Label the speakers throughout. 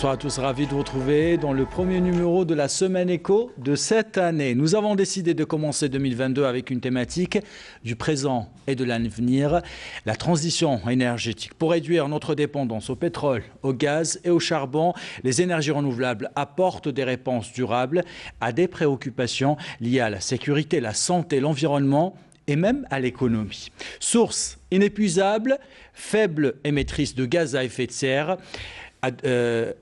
Speaker 1: Bonsoir à tous, ravi de vous retrouver dans le premier numéro de la Semaine Éco de cette année. Nous avons décidé de commencer 2022 avec une thématique du présent et de l'avenir, la transition énergétique. Pour réduire notre dépendance au pétrole, au gaz et au charbon, les énergies renouvelables apportent des réponses durables à des préoccupations liées à la sécurité, la santé, l'environnement et même à l'économie. Source inépuisable, faible émettrice de gaz à effet de serre,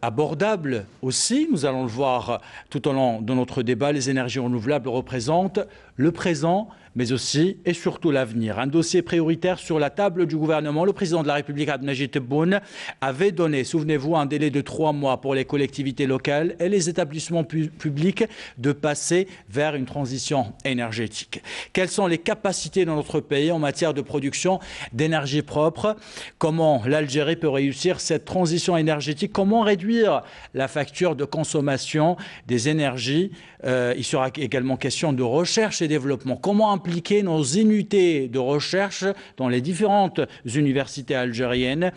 Speaker 1: abordable aussi, nous allons le voir tout au long de notre débat, les énergies renouvelables représentent le présent, mais aussi et surtout l'avenir. Un dossier prioritaire sur la table du gouvernement. Le président de la République, Abdelmajid Tebboune, avait donné, souvenez-vous, un délai de 3 mois pour les collectivités locales et les établissements publics de passer vers une transition énergétique. Quelles sont les capacités de notre pays en matière de production d'énergie propre? Comment l'Algérie peut réussir cette transition énergétique? Comment réduire la facture de consommation des énergies? Il sera également question de recherche et développement. Comment impliquer nos unités de recherche dans les différentes universités algériennes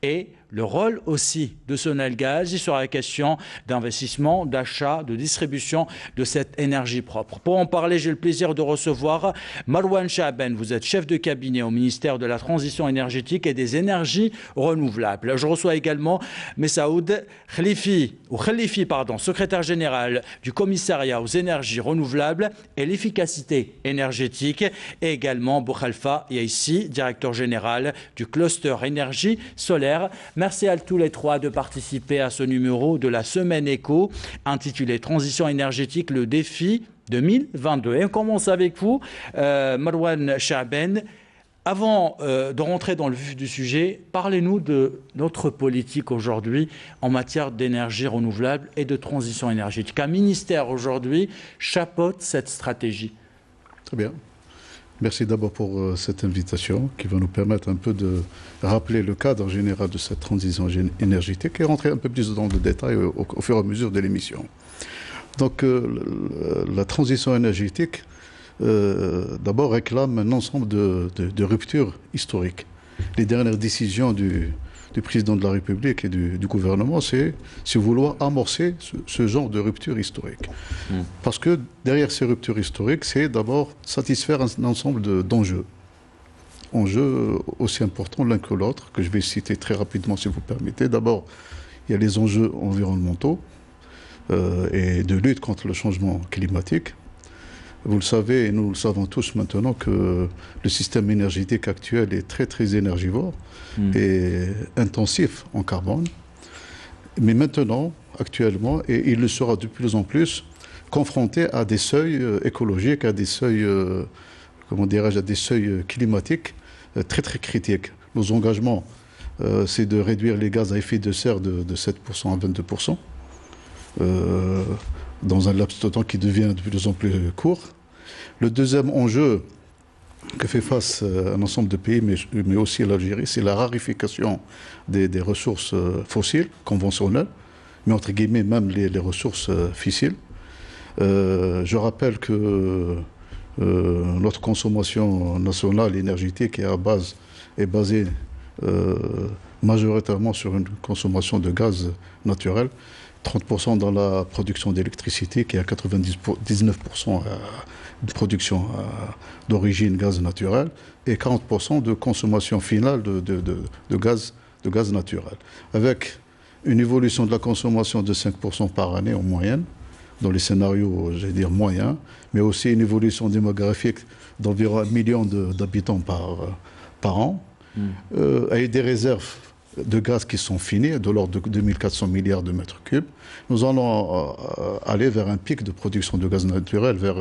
Speaker 1: et le rôle aussi de Sonelgaz. Il sera question d'investissement, d'achat, de distribution de cette énergie propre. Pour en parler, j'ai le plaisir de recevoir Marwan Chaben. Vous êtes chef de cabinet au ministère de la Transition énergétique et des énergies renouvelables. Je reçois également Messaoud Khalifi, secrétaire général du commissariat aux énergies renouvelables et l'efficacité énergétique, et également Boukhalfa Yaissi, directeur général du cluster énergie solaire. Merci à tous les trois de participer à ce numéro de la Semaine Éco intitulé Transition énergétique, le défi 2022. Et on commence avec vous, Marwan Chaben. Avant de rentrer dans le vif du sujet, parlez-nous de notre politique aujourd'hui en matière d'énergie renouvelable et de transition énergétique. Un ministère aujourd'hui chapeaute cette stratégie.
Speaker 2: Très bien. Merci d'abord pour cette invitation qui va nous permettre un peu de rappeler le cadre général de cette transition énergétique et rentrer un peu plus dans le détail au fur et à mesure de l'émission. Donc la transition énergétique d'abord réclame un ensemble de ruptures historiques. Les dernières décisions du président de la République et du gouvernement, c'est vouloir amorcer ce genre de rupture historique. Parce que derrière ces ruptures historiques, c'est d'abord satisfaire un ensemble d'enjeux. Enjeux aussi importants l'un que l'autre, que je vais citer très rapidement si vous permettez. D'abord, il y a les enjeux environnementaux et de lutte contre le changement climatique. Vous le savez, et nous le savons tous maintenant, que le système énergétique actuel est très énergivore et intensif en carbone. Mais maintenant, actuellement, et il le sera de plus en plus, confronté à des seuils écologiques, à des seuils, comment dirais-je, à des seuils climatiques très critiques. Nos engagements, c'est de réduire les gaz à effet de serre de 7% à 22%. Dans un laps de temps qui devient de plus en plus court. Le deuxième enjeu que fait face un ensemble de pays, mais aussi l'Algérie, c'est la rarification des ressources fossiles, conventionnelles, mais entre guillemets même les ressources fissiles. Je rappelle que notre consommation nationale énergétique est basée majoritairement sur une consommation de gaz naturel. 30% dans la production d'électricité, qui est à 99% de production d'origine gaz naturel, et 40% de consommation finale de gaz naturel. Avec une évolution de la consommation de 5% par année en moyenne, dans les scénarios, je vais dire, moyens, mais aussi une évolution démographique d'environ 1 million d'habitants par an, avec des réserves de gaz qui sont finis, de l'ordre de 2400 milliards de mètres cubes. Nous allons aller vers un pic de production de gaz naturel vers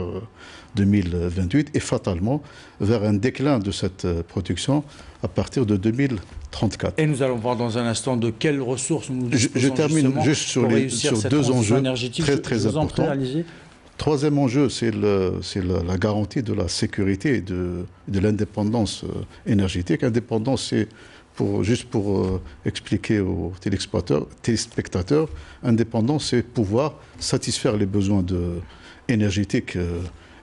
Speaker 2: 2028 et fatalement vers un déclin de cette production à partir de 2034.
Speaker 1: Et nous allons voir dans un instant de quelles ressources nous disposons.
Speaker 2: Je termine juste sur deux enjeux très importants. Troisième enjeu, c'est la garantie de la sécurité et de l'indépendance énergétique. Indépendance, c'est juste pour expliquer aux téléspectateurs, indépendance, c'est pouvoir satisfaire les besoins énergétiques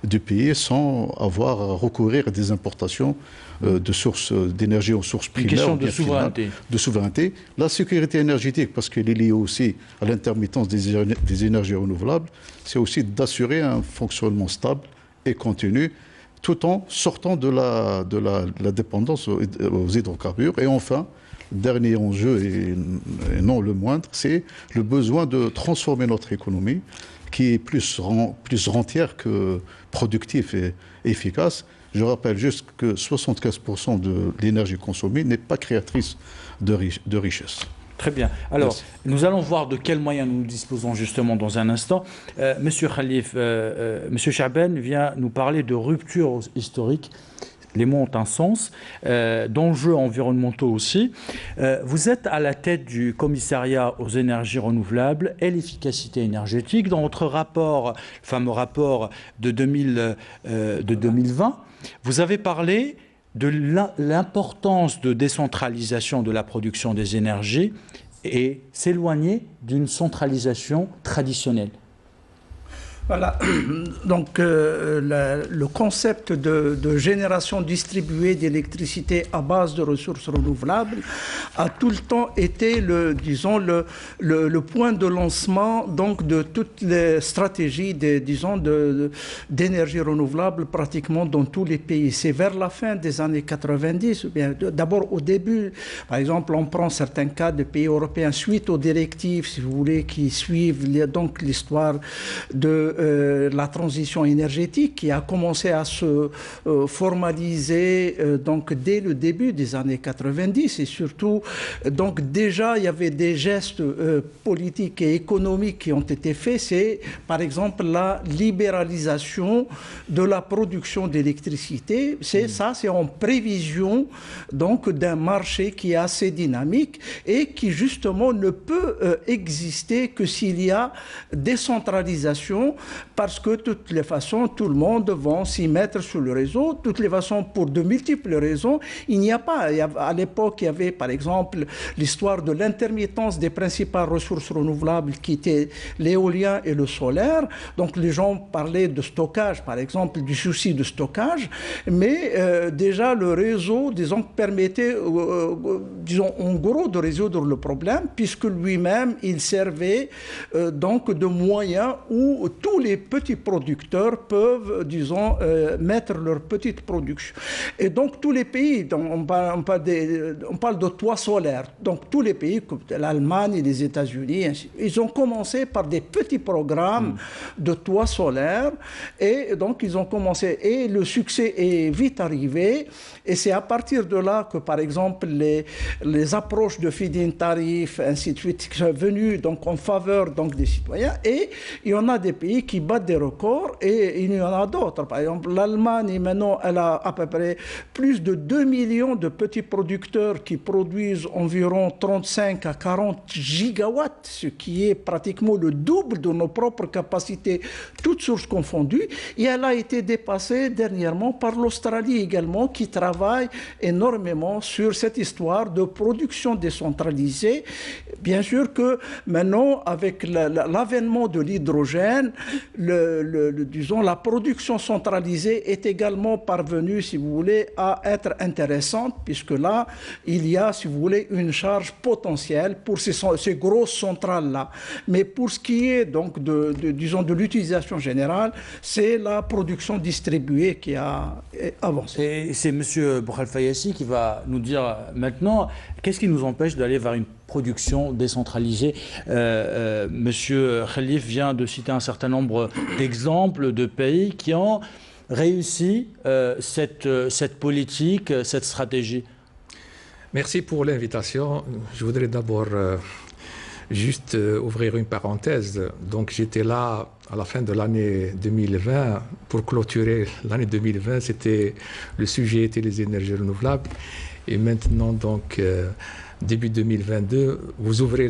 Speaker 2: du pays sans avoir à recourir à des importations de sources d'énergie aux sources primaires.
Speaker 1: Une question de souveraineté.
Speaker 2: De souveraineté. La sécurité énergétique, parce qu'elle est liée aussi à l'intermittence des énergies renouvelables, c'est aussi d'assurer un fonctionnement stable et continu, tout en sortant de la dépendance aux hydrocarbures. Et enfin, dernier enjeu, et non le moindre, c'est le besoin de transformer notre économie, qui est plus rentière que productive et efficace. Je rappelle juste que 75% de l'énergie consommée n'est pas créatrice de richesse.
Speaker 1: Très bien. Alors, merci. Nous allons voir de quels moyens nous disposons justement dans un instant. Monsieur Khalif, Monsieur Chaben vient nous parler de rupture historique. Les mots ont un sens, d'enjeux environnementaux aussi. Vous êtes à la tête du commissariat aux énergies renouvelables et l'efficacité énergétique. Dans votre rapport, le fameux rapport de 2020, vous avez parlé de l'importance de décentralisation de la production des énergies et s'éloigner d'une centralisation traditionnelle.
Speaker 3: Voilà, donc le concept de génération distribuée d'électricité à base de ressources renouvelables a tout le temps été le point de lancement donc de toutes les stratégies d'énergie renouvelable pratiquement dans tous les pays. C'est vers la fin des années 90, d'abord au début, par exemple on prend certains cas de pays européens suite aux directives, si vous voulez, qui suivent donc l'histoire de la transition énergétique qui a commencé à se formaliser donc dès le début des années 90 et surtout donc déjà il y avait des gestes politiques et économiques qui ont été faits, c'est par exemple la libéralisation de la production d'électricité, c'est en prévision donc d'un marché qui est assez dynamique et qui justement ne peut exister que s'il y a décentralisation, parce que de toutes les façons, tout le monde va s'y mettre sur le réseau. De toutes les façons, pour de multiples raisons, il n'y a pas. À l'époque, il y avait par exemple l'histoire de l'intermittence des principales ressources renouvelables qui étaient l'éolien et le solaire. Donc les gens parlaient de stockage, par exemple, du souci de stockage. Mais déjà, le réseau, disons, permettait, disons, en gros, de résoudre le problème, puisque lui-même, il servait donc de moyen où tous les petits producteurs peuvent, disons, mettre leur petite production. Et donc, tous les pays, on parle de toits solaires, donc tous les pays, comme l'Allemagne et les États-Unis, ils ont commencé par des petits programmes de toits solaires, et donc ils ont commencé, et le succès est vite arrivé, et c'est à partir de là que, par exemple, les approches de feed-in tarif, ainsi de suite, qui sont venues donc, en faveur donc, des citoyens, et il y en a des pays qui battent des records et il y en a d'autres. Par exemple, l'Allemagne, maintenant, elle a à peu près plus de 2 millions de petits producteurs qui produisent environ 35 à 40 gigawatts, ce qui est pratiquement le double de nos propres capacités, toutes sources confondues. Et elle a été dépassée dernièrement par l'Australie également, qui travaille énormément sur cette histoire de production décentralisée. Bien sûr que maintenant, avec l'avènement de l'hydrogène, disons, la production centralisée est également parvenue, si vous voulez, à être intéressante, puisque là, il y a, si vous voulez, une charge potentielle pour ces grosses centrales-là. Mais pour ce qui est donc disons, de l'utilisation générale, c'est la production distribuée qui a avancé.
Speaker 1: Et c'est M. Bouchalfa-Yassi qui va nous dire maintenant, qu'est-ce qui nous empêche d'aller vers une production décentralisée. Monsieur Khalif vient de citer un certain nombre d'exemples de pays qui ont réussi cette politique, cette stratégie.
Speaker 4: Merci pour l'invitation. Je voudrais d'abord juste ouvrir une parenthèse. Donc j'étais là à la fin de l'année 2020 pour clôturer l'année 2020. Le sujet était les énergies renouvelables. Et maintenant, donc, début 2022, vous ouvrez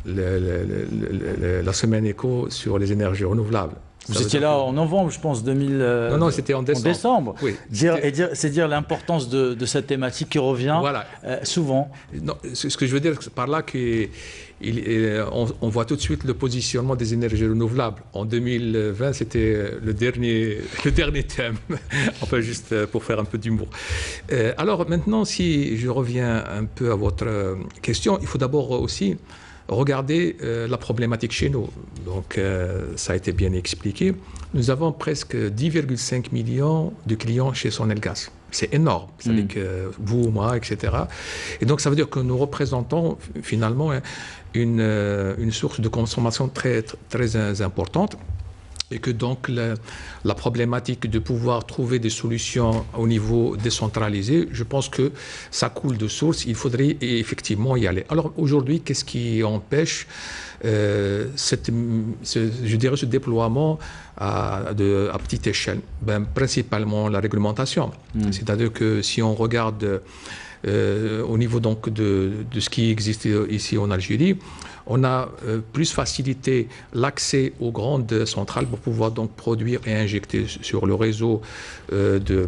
Speaker 4: la semaine éco sur les énergies renouvelables.
Speaker 1: Vous étiez là en novembre, je pense, 2000.
Speaker 4: Non, c'était en décembre.
Speaker 1: En décembre.
Speaker 4: Oui.
Speaker 1: C'est dire l'importance de cette thématique qui revient
Speaker 4: voilà.
Speaker 1: Souvent.
Speaker 4: Non, ce que je veux dire par là, on voit tout de suite le positionnement des énergies renouvelables. En 2020, c'était le dernier thème, enfin juste pour faire un peu d'humour. Alors maintenant, si je reviens un peu à votre question, il faut d'abord aussi regardez la problématique chez nous. Donc, ça a été bien expliqué. Nous avons presque 10,5 millions de clients chez Sonelgaz. C'est énorme. Ça veut dire que vous, moi, etc. Et donc, ça veut dire que nous représentons finalement une source de consommation très, très importante. Et que donc la problématique de pouvoir trouver des solutions au niveau décentralisé, je pense que ça coule de source, il faudrait effectivement y aller. Alors aujourd'hui, qu'est-ce qui empêche je dirais ce déploiement à petite échelle? Principalement la réglementation. C'est-à-dire que si on regarde au niveau donc de ce qui existe ici en Algérie, on a plus facilité l'accès aux grandes centrales pour pouvoir donc produire et injecter sur le réseau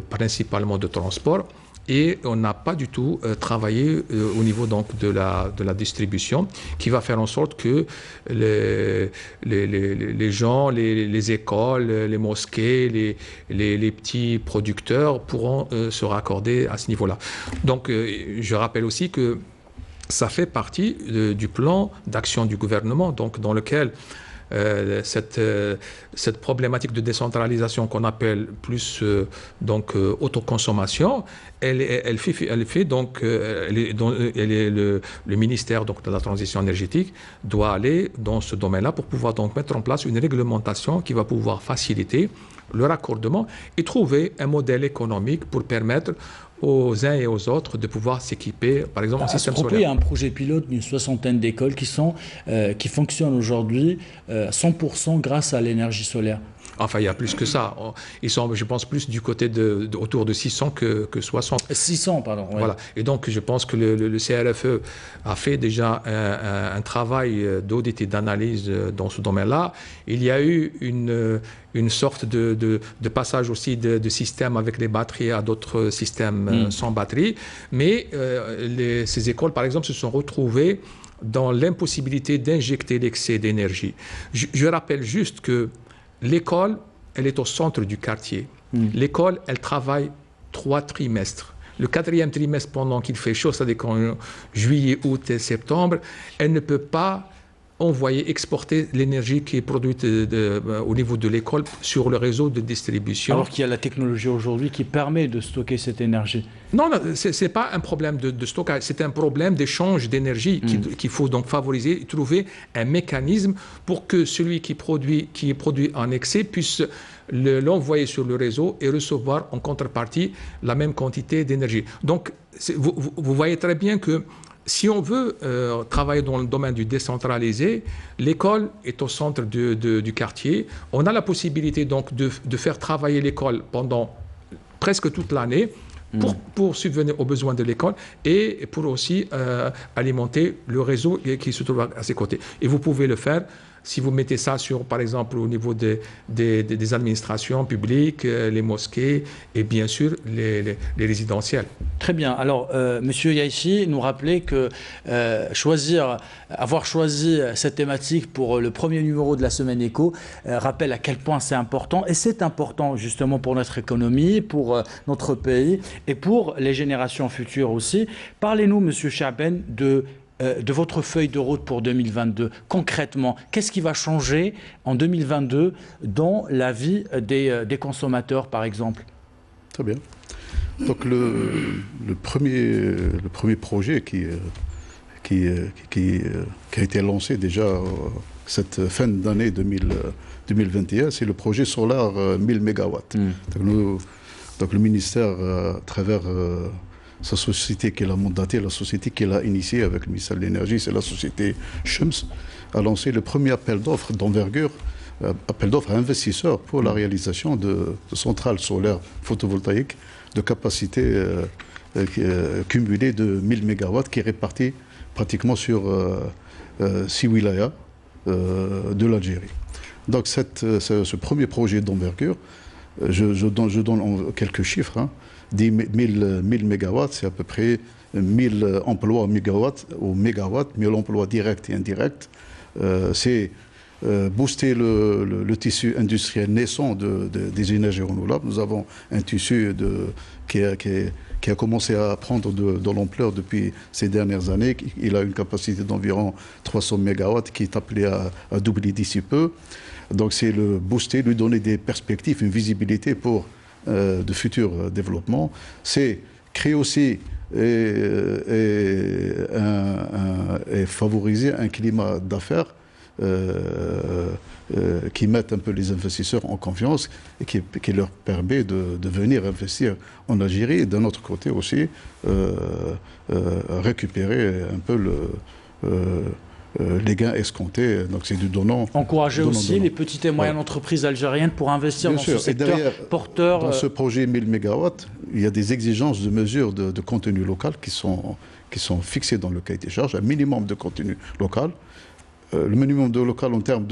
Speaker 4: principalement de transport. Et on n'a pas du tout travaillé au niveau donc de la distribution, qui va faire en sorte que les gens, les écoles, les mosquées, les petits producteurs pourront se raccorder à ce niveau-là. Donc je rappelle aussi que ça fait partie du plan d'action du gouvernement, donc dans lequel cette problématique de décentralisation qu'on appelle plus autoconsommation, le ministère donc de la transition énergétique doit aller dans ce domaine-là pour pouvoir donc mettre en place une réglementation qui va pouvoir faciliter le raccordement et trouver un modèle économique pour permettre aux uns et aux autres de pouvoir s'équiper, par exemple, en système solaire.
Speaker 1: Il y a un projet pilote d'une soixantaine d'écoles qui fonctionnent aujourd'hui 100% grâce à l'énergie solaire.
Speaker 4: Enfin, il y a plus que ça. Ils sont, je pense, plus du côté autour de 600 que 60.
Speaker 1: 600, pardon. Ouais.
Speaker 4: Voilà. Et donc, je pense que le CRFE a fait déjà un travail d'audit et d'analyse dans ce domaine-là. Il y a eu une sorte de passage aussi de systèmes avec les batteries à d'autres systèmes sans batterie. Mais ces écoles, par exemple, se sont retrouvées dans l'impossibilité d'injecter l'excès d'énergie. Je rappelle juste que l'école, elle est au centre du quartier. L'école, elle travaille 3 trimestres. Le 4e trimestre, pendant qu'il fait chaud, c'est-à-dire qu'en juillet, août et septembre, elle ne peut pas exporter l'énergie qui est produite au niveau de l'école sur le réseau de distribution.
Speaker 1: Alors qu'il y a la technologie aujourd'hui qui permet de stocker cette énergie.
Speaker 4: Non, ce n'est pas un problème de stockage, c'est un problème d'échange d'énergie qu'il faut donc favoriser et trouver un mécanisme pour que celui qui est produit en excès puisse l'envoyer sur le réseau et recevoir en contrepartie la même quantité d'énergie. Donc, vous voyez très bien que si on veut travailler dans le domaine du décentralisé, l'école est au centre du quartier. On a la possibilité donc de faire travailler l'école pendant presque toute l'année pour subvenir aux besoins de l'école et pour aussi alimenter le réseau qui se trouve à ses côtés. Et vous pouvez le faire si vous mettez ça sur, par exemple, au niveau des administrations publiques, les mosquées et bien sûr les résidentiels.
Speaker 1: Très bien. Alors, Monsieur Yaïchi nous rappelait que avoir choisi cette thématique pour le premier numéro de la Semaine Éco rappelle à quel point c'est important. Et c'est important justement pour notre économie, pour notre pays et pour les générations futures aussi. Parlez-nous, Monsieur Chaaben, de votre feuille de route pour 2022. Concrètement, qu'est-ce qui va changer en 2022 dans la vie des consommateurs, par exemple?
Speaker 2: Très bien. Donc le premier projet qui a été lancé déjà cette fin d'année 2021, c'est le projet solaire 1000 MW. Donc le ministère, à travers sa société qu'il a mandatée, la société qu'il a initiée avec le ministère de l'Énergie, c'est la société Chems, a lancé le premier appel d'offres d'envergure, appel d'offres à investisseurs pour la réalisation de centrales solaires photovoltaïques de capacité cumulée de 1000 MW qui est répartie pratiquement sur 6 wilayas de l'Algérie. Donc ce premier projet d'envergure, je donne quelques chiffres, hein, 1000 mégawatts, c'est à peu près 1000 emplois mégawatts, 1000 emplois directs et indirects. C'est booster le tissu industriel naissant des énergies renouvelables. Nous avons un tissu qui a commencé à prendre de l'ampleur depuis ces dernières années. Il a une capacité d'environ 300 mégawatts qui est appelé à doubler d'ici peu. Donc c'est le booster, lui donner des perspectives, une visibilité pour de futurs développements. C'est créer aussi et favoriser un climat d'affaires qui mettent un peu les investisseurs en confiance et qui leur permet de venir investir en Algérie et d'un autre côté aussi récupérer un peu les gains escomptés. Donc c'est du donnant.
Speaker 1: Encourager aussi les petites et moyennes entreprises algériennes pour investir dans ce secteur porteur.
Speaker 2: Dans ce projet 1000 MW, il y a des exigences de mesures de contenu local qui sont fixées dans le cahier des charges, un minimum de contenu local. Le minimum de local en termes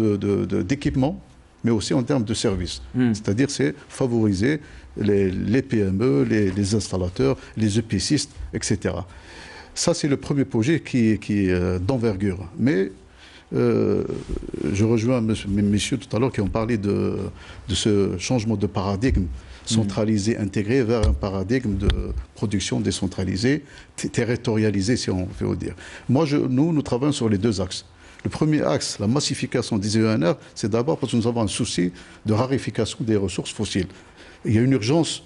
Speaker 2: d'équipement, mais aussi en termes de services. C'est-à-dire, c'est favoriser les PME, les installateurs, les EPCistes, etc. Ça, c'est le premier projet qui est d'envergure. Mais je rejoins mes messieurs tout à l'heure qui ont parlé de ce changement de paradigme centralisé, intégré, vers un paradigme de production décentralisée, territorialisée, si on veut dire. Nous travaillons sur les deux axes. Le premier axe, la massification des ENR, c'est d'abord parce que nous avons un souci de raréfaction des ressources fossiles. Il y a une urgence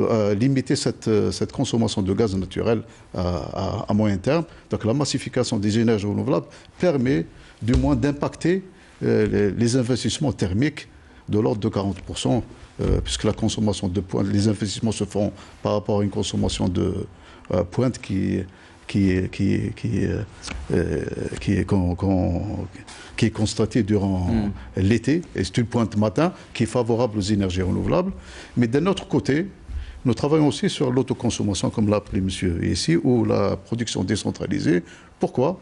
Speaker 2: à limiter cette consommation de gaz naturel à moyen terme. Donc la massification des énergies renouvelables permet du moins d'impacter les investissements thermiques de l'ordre de 40%, puisque la consommation de pointe, les investissements se font par rapport à une consommation de pointe qui est constatée durant l'été, et c'est une pointe matin qui est favorable aux énergies renouvelables. Mais d'un autre côté, nous travaillons aussi sur l'autoconsommation, comme l'a appelé monsieur ici, ou la production décentralisée. Pourquoi?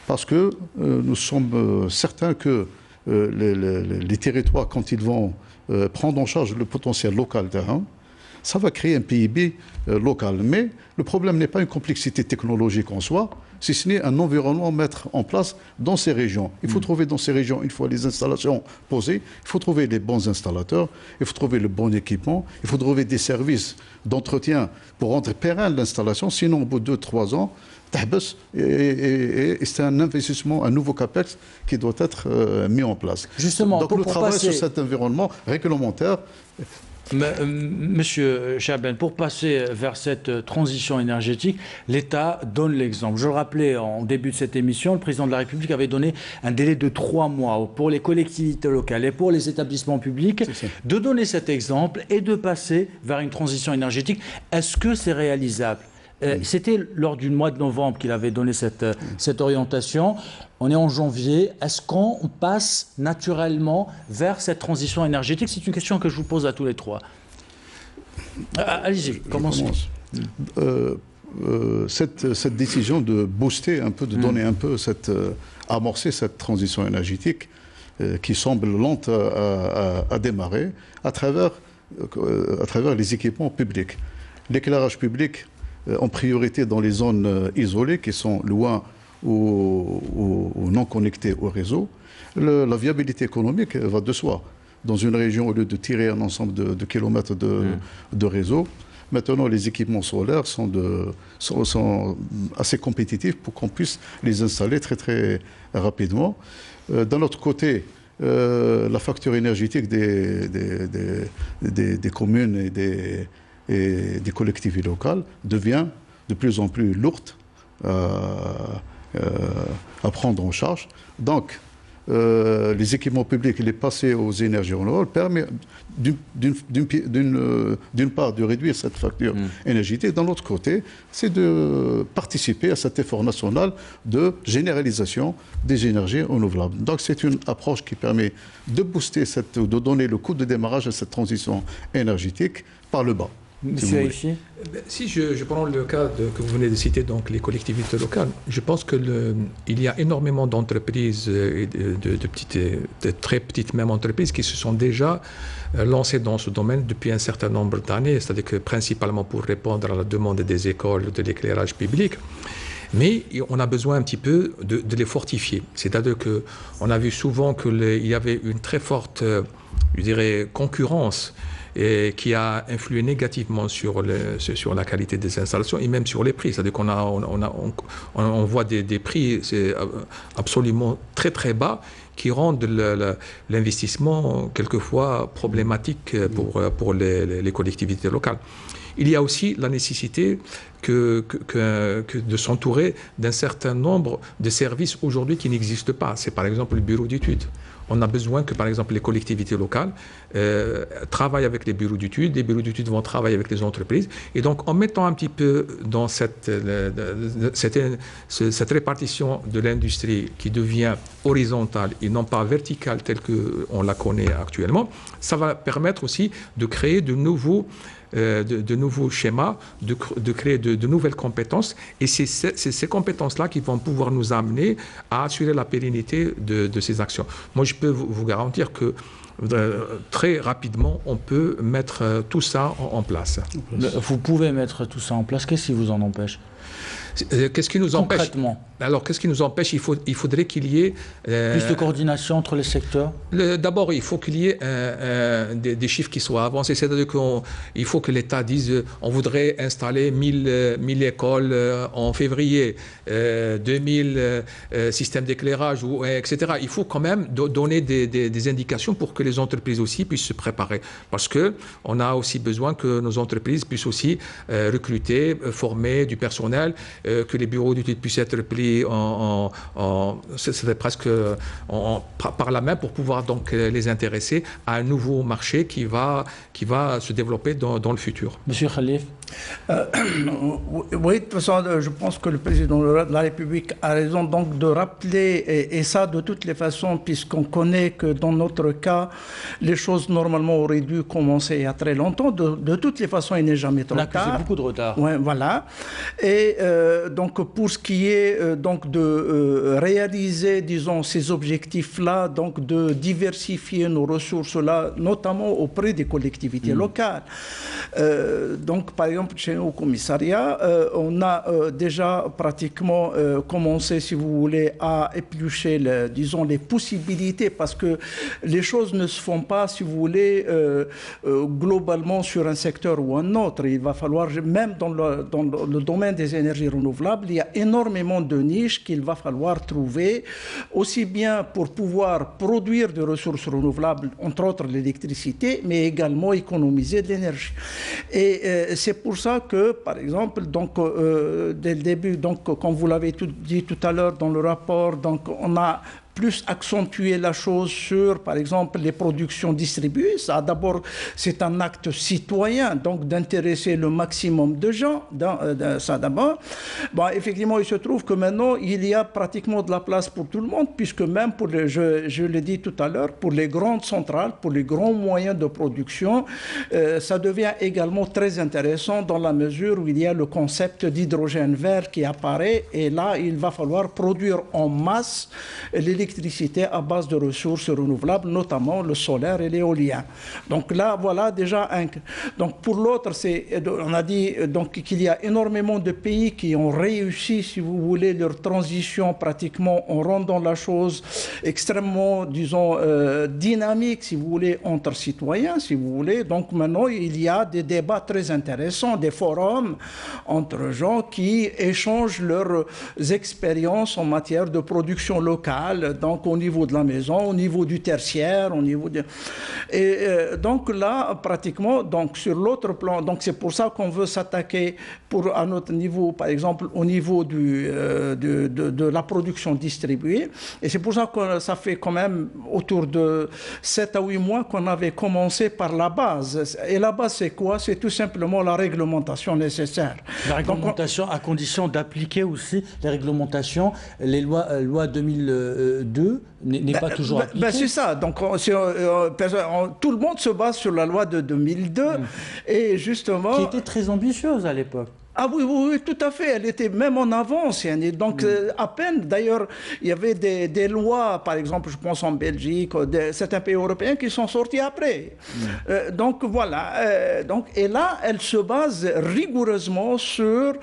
Speaker 2: Parce que nous sommes certains que les territoires, quand ils vont prendre en charge le potentiel local terrain, ça va créer un PIB local. Mais le problème n'est pas une complexité technologique en soi, si ce n'est un environnement à mettre en place dans ces régions. Il faut trouver dans ces régions, une fois les installations posées, il faut trouver les bons installateurs, il faut trouver le bon équipement, il faut trouver des services d'entretien pour rendre pérenne l'installation, sinon au bout de 2-3 ans, et c'est un investissement, un nouveau CAPEX qui doit être mis en place.
Speaker 1: Justement,
Speaker 2: donc nous travaillons sur cet environnement réglementaire.
Speaker 1: Monsieur Chahben, pour passer vers cette transition énergétique, l'État donne l'exemple. Je le rappelais en début de cette émission, le président de la République avait donné un délai de 3 mois pour les collectivités locales et pour les établissements publics de donner cet exemple et de passer vers une transition énergétique. Est-ce que c'est réalisable ? C'était lors du mois de novembre qu'il avait donné cette orientation. On est en janvier. Est-ce qu'on passe naturellement vers cette transition énergétique? C'est une question que je vous pose à tous les trois. Allez-y, commençons.
Speaker 2: Cette décision de booster un peu, de donner un peu, amorcer cette transition énergétique qui semble lente à démarrer à travers les équipements publics. L'éclairage public, en priorité dans les zones isolées qui sont loin ou non connectées au réseau, la viabilité économique va de soi. Dans une région, au lieu de tirer un ensemble de kilomètres de réseau, maintenant les équipements solaires sont assez compétitifs pour qu'on puisse les installer très très rapidement. D'un autre côté, la facture énergétique des communes et des collectivités locales devient de plus en plus lourde à prendre en charge. Donc, les équipements publics et les passer aux énergies renouvelables permet d'une part de réduire cette facture énergétique, d'un autre côté, c'est de participer à cet effort national de généralisation des énergies renouvelables. Donc c'est une approche qui permet de booster, de donner le coup de démarrage à cette transition énergétique par le bas.
Speaker 1: Monsieur Haïchi?
Speaker 4: Si je prends le cas que vous venez de citer, donc les collectivités locales, je pense qu'il y a énormément d'entreprises, de très petites même entreprises, qui se sont déjà lancées dans ce domaine depuis un certain nombre d'années, c'est-à-dire que principalement pour répondre à la demande des écoles, de l'éclairage public. Mais on a besoin un petit peu de les fortifier. C'est-à-dire qu'on a vu souvent qu'il y avait une très forte, je dirais, concurrence qui a influé négativement sur la qualité des installations et même sur les prix. C'est-à-dire qu'on voit des prix absolument très très bas qui rendent l'investissement quelquefois problématique pour les collectivités locales. Il y a aussi la nécessité de s'entourer d'un certain nombre de services aujourd'hui qui n'existent pas. C'est par exemple le bureau d'études. On a besoin que, par exemple, les collectivités locales travaillent avec les bureaux d'études. Les bureaux d'études vont travailler avec les entreprises. Et donc, en mettant un petit peu dans cette répartition de l'industrie qui devient horizontale et non pas verticale telle qu'on la connaît actuellement, ça va permettre aussi de créer de nouveaux schémas, de créer de nouvelles compétences. Et c'est ces compétences-là qui vont pouvoir nous amener à assurer la pérennité de ces actions. Moi, je peux vous garantir que très rapidement, on peut mettre tout ça en place.
Speaker 1: Vous pouvez mettre tout ça en place. Qu'est-ce qui vous en empêche?
Speaker 4: Qu'est-ce qui nous empêche?
Speaker 1: Concrètement.
Speaker 4: Alors, qu'est-ce qui nous empêche? Il faudrait qu'il y ait...
Speaker 1: plus de coordination entre les secteurs?
Speaker 4: D'abord, il faut qu'il y ait des chiffres qui soient avancés. C'est-à-dire qu'il faut que l'État dise on voudrait installer 1000 écoles en février, 2000 systèmes d'éclairage, etc. Il faut quand même donner des indications pour que les entreprises aussi puissent se préparer. Parce qu'on a aussi besoin que nos entreprises puissent aussi recruter, former du personnel, que les bureaux d'études puissent être pliés c'était presque par la main pour pouvoir donc les intéresser à un nouveau marché qui va se développer dans le futur.
Speaker 1: Monsieur Khalif?
Speaker 3: Oui, de toute façon, je pense que le président de la République a raison donc de rappeler, et ça de toutes les façons, puisqu'on connaît que dans notre cas, les choses normalement auraient dû commencer il y a très longtemps. De toutes les façons, il n'est jamais trop tard.
Speaker 1: On a accusé beaucoup de retard.
Speaker 3: Ouais, voilà. Et donc pour ce qui est donc de réaliser, disons, ces objectifs-là, donc de diversifier nos ressources-là, notamment auprès des collectivités locales. Donc, par exemple, chez nous au commissariat, on a déjà pratiquement commencé, si vous voulez, à éplucher, disons, les possibilités, parce que les choses ne se font pas, si vous voulez, globalement sur un secteur ou un autre. Il va falloir, même dans le domaine des énergies renouvelables, il y a énormément de niches qu'il va falloir trouver, aussi bien pour pouvoir produire des ressources renouvelables, entre autres l'électricité, mais également économiser de l'énergie. Et c'est pour ça que, par exemple, donc, dès le début, donc, comme vous l'avez dit tout à l'heure dans le rapport, donc, on a plus accentuer la chose sur, par exemple, les productions distribuées. Ça, d'abord, c'est un acte citoyen, donc d'intéresser le maximum de gens. Ça, d'abord. Bon, effectivement, il se trouve que maintenant, il y a pratiquement de la place pour tout le monde, puisque même pour je l'ai dit tout à l'heure, pour les grandes centrales, pour les grands moyens de production, ça devient également très intéressant dans la mesure où il y a le concept d'hydrogène vert qui apparaît, et là, il va falloir produire en masse l'électricité à base de ressources renouvelables, notamment le solaire et l'éolien. Donc là, voilà déjà un... Donc pour l'autre, on a dit donc, qu'il y a énormément de pays qui ont réussi, si vous voulez, leur transition pratiquement en rendant la chose extrêmement, disons, dynamique, si vous voulez, entre citoyens, si vous voulez. Donc maintenant, il y a des débats très intéressants, des forums entre gens qui échangent leurs expériences en matière de production locale, donc au niveau de la maison, au niveau du tertiaire, au niveau de... Et donc là, pratiquement, donc sur l'autre plan, donc c'est pour ça qu'on veut s'attaquer à notre niveau, par exemple, au niveau de la production distribuée. Et c'est pour ça que ça fait quand même autour de 7 à 8 mois qu'on avait commencé par la base. Et la base, c'est quoi? C'est tout simplement la réglementation nécessaire.
Speaker 1: La réglementation, donc, à condition d'appliquer aussi les réglementations, les lois 2000 2 n'est pas toujours appliquée.
Speaker 3: C'est ça. Donc, tout le monde se base sur la loi de 2002. Et justement...
Speaker 1: Qui était très ambitieuse à l'époque.
Speaker 3: Ah oui, oui, oui, tout à fait. Elle était même en avance. Donc, à peine, d'ailleurs, il y avait des lois, par exemple, je pense en Belgique, certains pays européens qui sont sortis après. Donc, voilà. Et là, elle se base rigoureusement sur,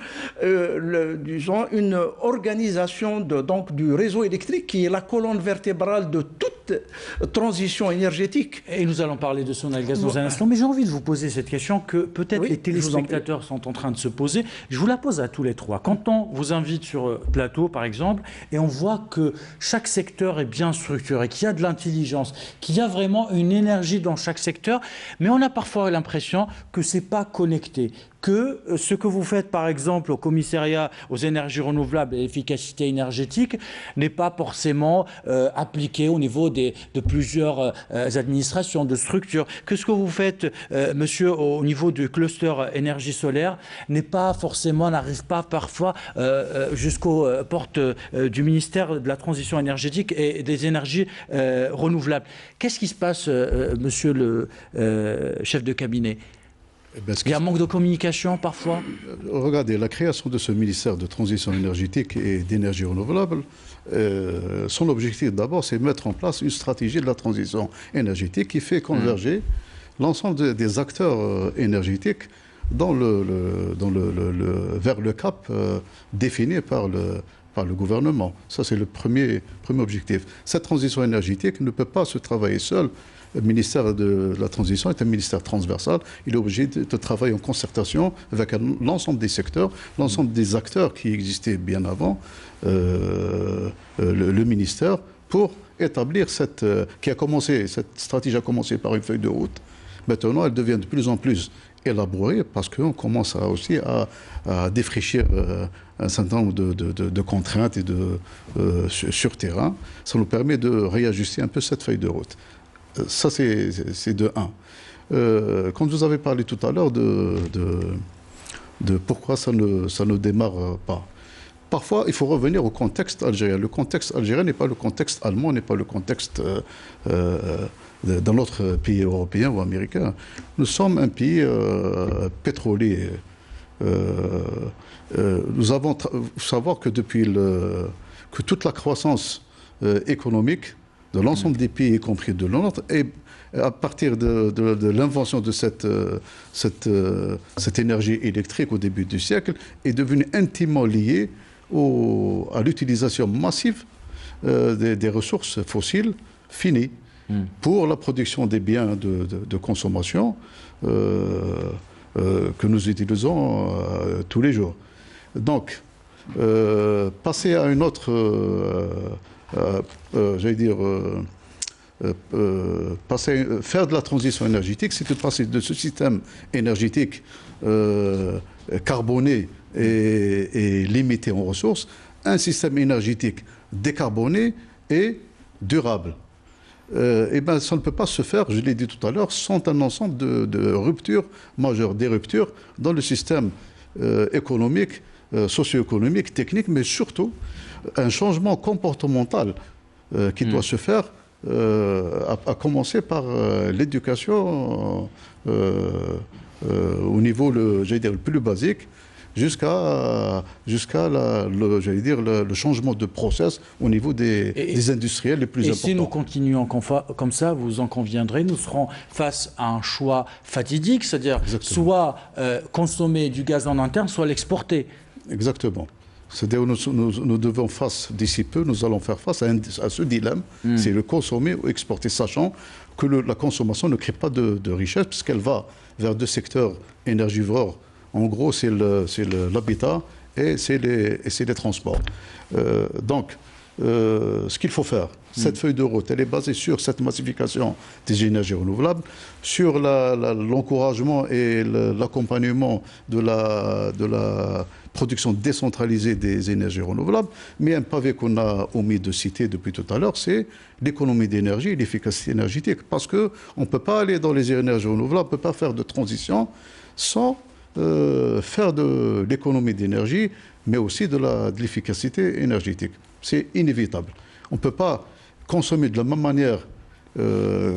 Speaker 3: disons, une organisation du réseau électrique qui est la colonne vertébrale de toute transition énergétique.
Speaker 1: Et nous allons parler de Sonalgaz dans un instant. Mais j'ai envie de vous poser cette question que peut-être les téléspectateurs sont en train de se poser. Je vous la pose à tous les trois. Quand on vous invite sur plateau, par exemple, et on voit que chaque secteur est bien structuré, qu'il y a de l'intelligence, qu'il y a vraiment une énergie dans chaque secteur, mais on a parfois l'impression que ce n'est pas connecté, que ce que vous faites, par exemple, au commissariat aux énergies renouvelables et l'efficacité énergétique n'est pas forcément appliqué au niveau de plusieurs administrations, de structures, que ce que vous faites, monsieur, au niveau du cluster énergie solaire n'arrive pas parfois jusqu'aux portes du ministère de la Transition énergétique et des énergies renouvelables. Qu'est-ce qui se passe, monsieur le chef de cabinet ? Il y a un manque de communication parfois.
Speaker 2: Regardez, la création de ce ministère de transition énergétique et d'énergie renouvelable, son objectif d'abord, c'est de mettre en place une stratégie de la transition énergétique qui fait converger l'ensemble des acteurs énergétiques vers le cap défini par le gouvernement. Ça, c'est le premier objectif. Cette transition énergétique ne peut pas se travailler seule. Le ministère de la Transition est un ministère transversal. Il est obligé de travailler en concertation avec l'ensemble des secteurs, l'ensemble des acteurs qui existaient bien avant le ministère pour établir cette stratégie a commencé par une feuille de route. Maintenant, elle devient de plus en plus élaborée parce qu'on commence aussi à défricher un certain nombre de contraintes et sur terrain. Ça nous permet de réajuster un peu cette feuille de route. Ça, c'est de 1. Quand vous avez parlé tout à l'heure de pourquoi ça ne démarre pas, parfois, il faut revenir au contexte algérien. Le contexte algérien n'est pas le contexte allemand, n'est pas le contexte dans notre pays européen ou américain. Nous sommes un pays pétrolier. Nous avons savoir que que toute la croissance économique de l'ensemble des pays, y compris de l'autre, et à partir de l'invention de cette énergie électrique au début du siècle, est devenue intimement liée à l'utilisation massive des ressources fossiles finies pour la production des biens de consommation que nous utilisons tous les jours. Donc, passer à une autre... faire de la transition énergétique, c'est de passer de ce système énergétique carboné et limité en ressources à un système énergétique décarboné et durable. Eh bien, ça ne peut pas se faire, je l'ai dit tout à l'heure, sans un ensemble de ruptures majeures, des ruptures dans le système économique, socio-économique, technique, mais surtout un changement comportemental qui doit se faire, à commencer par l'éducation au niveau, le plus basique, jusqu'à le changement de process au niveau des industriels les plus importants.
Speaker 1: Et si nous continuons comme ça, vous en conviendrez, nous serons face à un choix fatidique, c'est-à-dire soit consommer du gaz en interne, soit l'exporter.
Speaker 2: Exactement. C'est-à-dire nous devons d'ici peu, nous allons faire face à ce dilemme, c'est le consommer ou exporter, sachant que la consommation ne crée pas de richesse, puisqu'elle va vers deux secteurs énergivores. En gros, c'est l'habitat et c'est les transports. Donc, ce qu'il faut faire, cette feuille de route, elle est basée sur cette massification des énergies renouvelables, sur l'encouragement et l'accompagnement de la production décentralisée des énergies renouvelables, mais un pavé qu'on a omis de citer depuis tout à l'heure, c'est l'économie d'énergie et l'efficacité énergétique. Parce qu'on ne peut pas aller dans les énergies renouvelables, on ne peut pas faire de transition sans faire de l'économie d'énergie, mais aussi de l'efficacité énergétique. C'est inévitable. On ne peut pas consommer de la même manière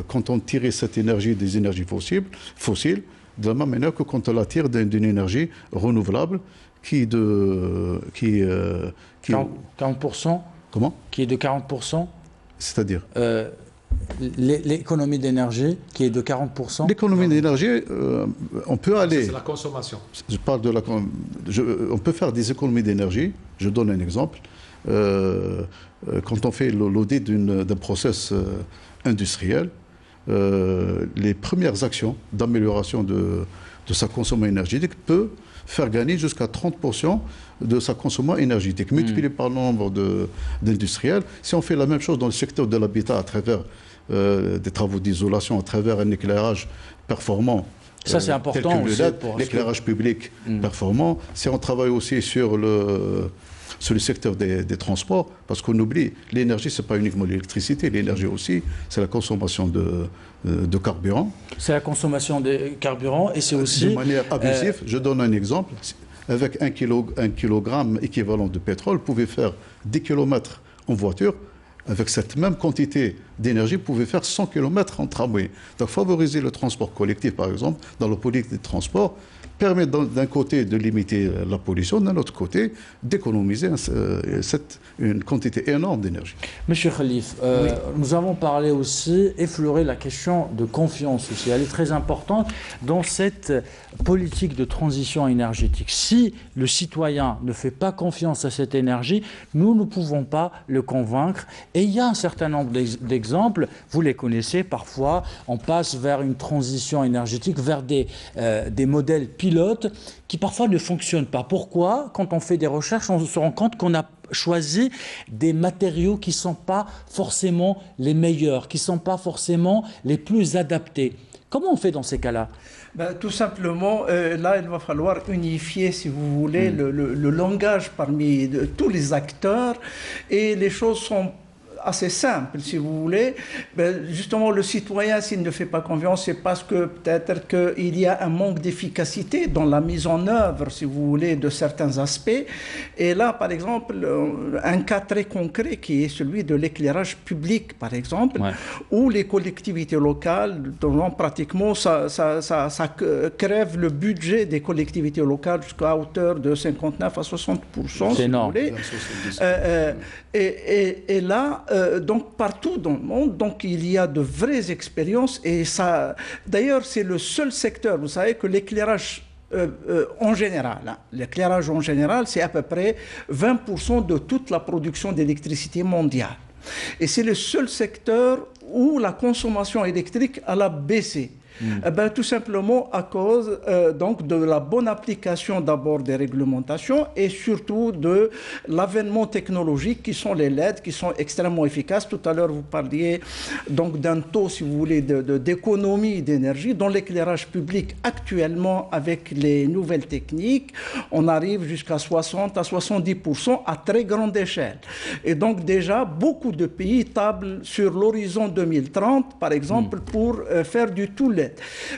Speaker 2: quand on tire cette énergie des énergies fossiles, de la même manière que quand on la tire d'une énergie renouvelable qui est de...
Speaker 1: 40%.
Speaker 2: Comment?
Speaker 1: Qui est de 40%.
Speaker 2: C'est-à-dire
Speaker 1: l'économie d'énergie qui est de 40%.
Speaker 2: L'économie d'énergie, on peut aller...
Speaker 4: C'est la consommation.
Speaker 2: Je parle de on peut faire des économies d'énergie. Je donne un exemple. Quand on fait l'audit d'un process industriel, les premières actions d'amélioration de sa consommation énergétique peuvent faire gagner jusqu'à 30% de sa consommation énergétique, multiplié par le nombre d'industriels. Si on fait la même chose dans le secteur de l'habitat à travers des travaux d'isolation, à travers un éclairage performant,
Speaker 1: ça c'est important aussi
Speaker 2: pour l'éclairage public performant, si on travaille aussi sur le secteur des transports, parce qu'on oublie, l'énergie, ce n'est pas uniquement l'électricité, l'énergie aussi, c'est la consommation de carburant. C'est
Speaker 1: la consommation de carburant et c'est aussi...
Speaker 2: De manière abusive, je donne un exemple, avec un kilogramme équivalent de pétrole, vous pouvez faire 10 km en voiture, avec cette même quantité d'énergie, vous pouvez faire 100 km en tramway. Donc favoriser le transport collectif, par exemple, dans la politique des transports, permet d'un côté de limiter la pollution, d'un autre côté d'économiser une quantité énorme d'énergie.
Speaker 1: Monsieur Khalif, oui. Nous avons parlé aussi, effleuré la question de confiance aussi. Elle est très importante dans cette politique de transition énergétique. Si le citoyen ne fait pas confiance à cette énergie, nous ne pouvons pas le convaincre. Et il y a un certain nombre d'exemples, vous les connaissez, parfois on passe vers une transition énergétique, vers des modèles pilotes qui parfois ne fonctionnent pas. Pourquoi? Quand on fait des recherches, on se rend compte qu'on a choisi des matériaux qui ne sont pas forcément les meilleurs, qui ne sont pas forcément les plus adaptés. Comment on fait dans ces cas-là?
Speaker 3: Tout simplement, là, il va falloir unifier, si vous voulez, le langage parmi tous les acteurs, et les choses sont assez simple, si vous voulez. Justement, le citoyen, s'il ne fait pas confiance, c'est parce que peut-être qu'il y a un manque d'efficacité dans la mise en œuvre, si vous voulez, de certains aspects. Et là, par exemple, un cas très concret qui est celui de l'éclairage public, par exemple, où les collectivités locales, dont pratiquement, ça crève le budget des collectivités locales jusqu'à hauteur de 59 à 60%.
Speaker 1: C'est énorme.
Speaker 3: Et là, donc partout dans le monde, donc il y a de vraies expériences, et ça, d'ailleurs, c'est le seul secteur, vous savez, que l'éclairage en général, l'éclairage en général, c'est à peu près 20% de toute la production d'électricité mondiale. Et c'est le seul secteur où la consommation électrique a baissé. Tout simplement à cause donc de la bonne application d'abord des réglementations et surtout de l'avènement technologique qui sont les LED, qui sont extrêmement efficaces. Tout à l'heure, vous parliez donc d'un taux, si vous voulez, d'économie d'énergie. Dans l'éclairage public, actuellement, avec les nouvelles techniques, on arrive jusqu'à 60 à 70% à très grande échelle. Et donc déjà, beaucoup de pays tablent sur l'horizon 2030, par exemple, pour faire du tout LED.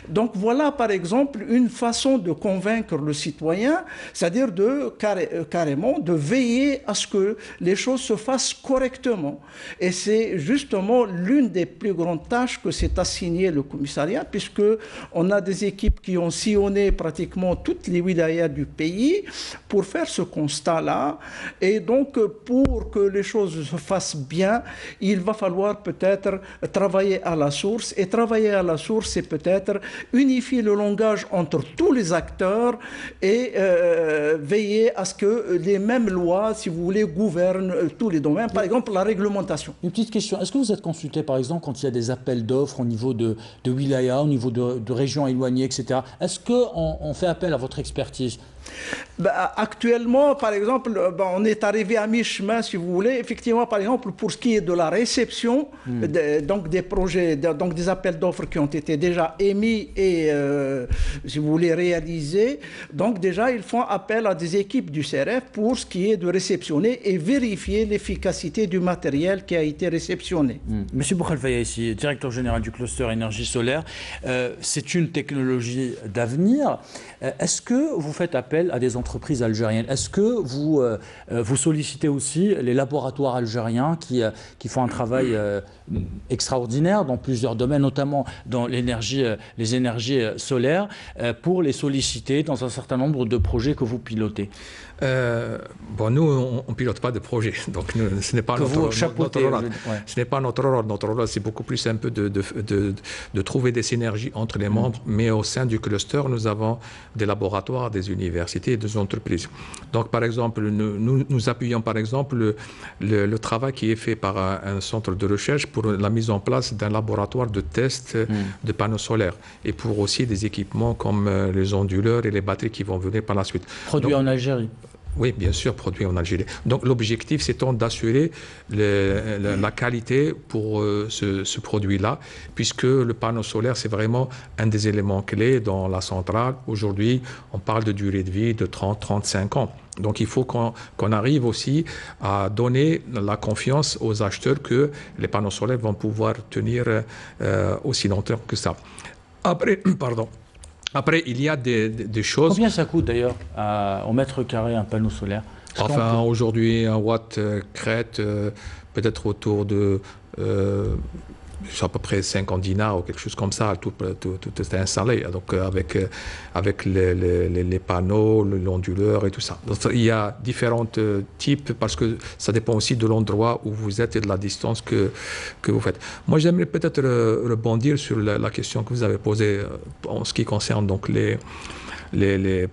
Speaker 3: Donc voilà, par exemple, une façon de convaincre le citoyen, c'est-à-dire carrément de veiller à ce que les choses se fassent correctement. Et c'est justement l'une des plus grandes tâches que s'est assignée le commissariat, puisqu'on a des équipes qui ont sillonné pratiquement toutes les wilayas du pays pour faire ce constat-là. Et donc, pour que les choses se fassent bien, il va falloir peut-être travailler à la source. Et travailler à la source, c'est peut-être unifier le langage entre tous les acteurs et veiller à ce que les mêmes lois, si vous voulez, gouvernent tous les domaines. Par exemple, la réglementation.
Speaker 1: Une petite question. Est-ce que vous êtes consulté, par exemple, quand il y a des appels d'offres au niveau de wilaya, au niveau de régions éloignées, etc. Est-ce qu'on fait appel à votre expertise?
Speaker 3: Actuellement, par exemple, on est arrivé à mi-chemin, si vous voulez. Effectivement, par exemple, pour ce qui est de la réception, donc des projets, donc des appels d'offres qui ont été déjà émis et, si vous voulez, réalisés. Donc déjà, ils font appel à des équipes du CRF pour ce qui est de réceptionner et vérifier l'efficacité du matériel qui a été réceptionné.
Speaker 1: Monsieur Bouchalfaya, ici, directeur général du cluster énergie solaire, c'est une technologie d'avenir. Est-ce que vous faites appel appel à des entreprises algériennes. Est-ce que vous sollicitez aussi les laboratoires algériens qui font un travail extraordinaire dans plusieurs domaines, notamment dans les énergies solaires, pour les solliciter dans un certain nombre de projets que vous pilotez?
Speaker 4: Nous, on ne pilote pas de projet, donc ce n'est pas notre rôle. Ce n'est pas notre rôle. Notre rôle, c'est beaucoup plus un peu de trouver des synergies entre les membres, mais au sein du cluster, nous avons des laboratoires, des universités et des entreprises. Donc, par exemple, nous appuyons, par exemple, le travail qui est fait par un centre de recherche pour la mise en place d'un laboratoire de test de panneaux solaires et pour aussi des équipements comme les onduleurs et les batteries qui vont venir par la suite.
Speaker 1: Produits en Algérie?
Speaker 4: Oui, bien sûr, produit en Algérie. Donc l'objectif, c'est d'assurer la qualité pour ce produit-là, puisque le panneau solaire, c'est vraiment un des éléments clés dans la centrale. Aujourd'hui, on parle de durée de vie de 30-35 ans. Donc il faut qu'on arrive aussi à donner la confiance aux acheteurs que les panneaux solaires vont pouvoir tenir aussi longtemps que ça. Après, il y a des choses...
Speaker 1: Combien ça coûte d'ailleurs au mètre carré un panneau solaire?
Speaker 4: Enfin, aujourd'hui, un watt crête peut-être autour de à peu près 50 dinars ou quelque chose comme ça, tout est installé, donc avec les panneaux, l'onduleur et tout ça. Donc, il y a différents types parce que ça dépend aussi de l'endroit où vous êtes et de la distance que vous faites. Moi, j'aimerais peut-être rebondir sur la question que vous avez posée en ce qui concerne donc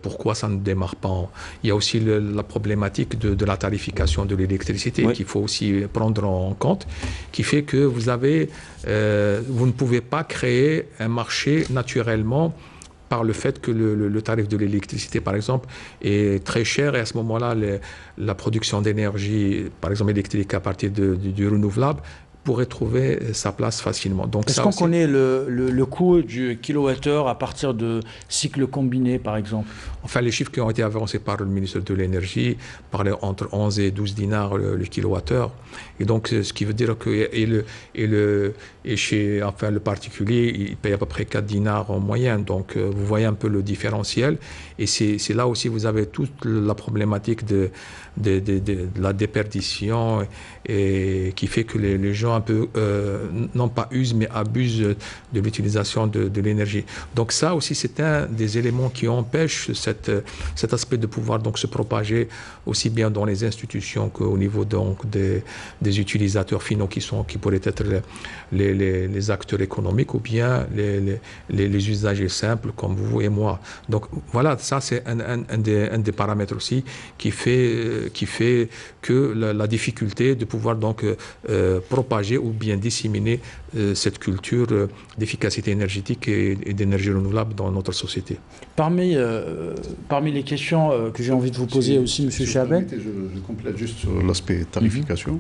Speaker 4: pourquoi ça ne démarre pas. Il y a aussi la problématique de la tarification de l'électricité qu'il faut aussi prendre en compte, qui fait que vous ne pouvez pas créer un marché naturellement par le fait que le tarif de l'électricité, par exemple, est très cher et à ce moment-là, la production d'énergie, par exemple électrique à partir du renouvelable, pourrait trouver sa place facilement.
Speaker 1: Est-ce qu'on connaît le coût du kilowattheure à partir de cycles combinés, par exemple?
Speaker 4: Enfin, les chiffres qui ont été avancés par le ministre de l'Énergie parlaient entre 11 et 12 dinars le kilowattheure. Et donc, ce qui veut dire que chez le particulier, il paye à peu près 4 dinars en moyenne. Donc, vous voyez un peu le différentiel. Et c'est là aussi vous avez toute la problématique de la déperdition et qui fait que les gens un peu, non pas usent, mais abusent de l'utilisation de l'énergie. Donc ça aussi, c'est un des éléments qui empêche cet aspect de pouvoir donc se propager aussi bien dans les institutions qu'au niveau donc des utilisateurs finaux qui pourraient être les acteurs économiques ou bien les usagers simples comme vous et moi. Donc voilà, ça c'est un des paramètres aussi qui fait que la difficulté de pouvoir donc propager ou bien disséminer cette culture d'efficacité énergétique et d'énergie renouvelable dans notre société.
Speaker 1: Parmi les questions que j'ai envie de vous poser aussi, M. Chaben.
Speaker 2: Je complète juste sur l'aspect tarification.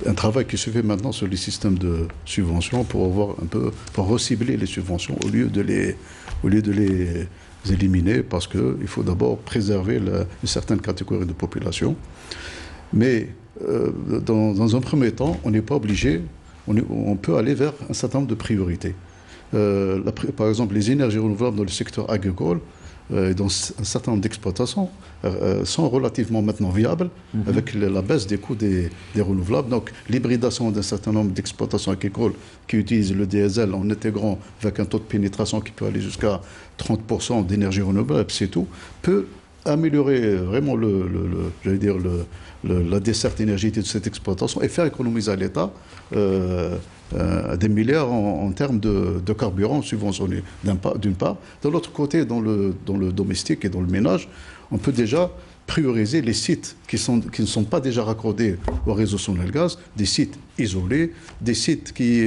Speaker 2: Un travail qui se fait maintenant sur les systèmes de subventions pour recibler les subventions au lieu de les éliminer, parce qu'il faut d'abord préserver une certaine catégorie de population. Mais dans un premier temps, on n'est pas obligé, on peut aller vers un certain nombre de priorités. Par exemple, les énergies renouvelables dans le secteur agricole, dans un certain nombre d'exploitations, sont relativement maintenant viables avec la baisse des coûts des renouvelables. Donc l'hybridation d'un certain nombre d'exploitations agricoles qui utilisent le diesel en intégrant avec un taux de pénétration qui peut aller jusqu'à 30% d'énergie renouvelable, c'est tout, peut améliorer vraiment la desserte énergétique de cette exploitation et faire économiser à l'État des milliards en termes de carburant subventionné d'une part. De l'autre côté, dans le domestique et dans le ménage, on peut déjà prioriser les sites qui ne sont pas déjà raccordés au réseau Sonelgaz, des sites isolés, des sites qui,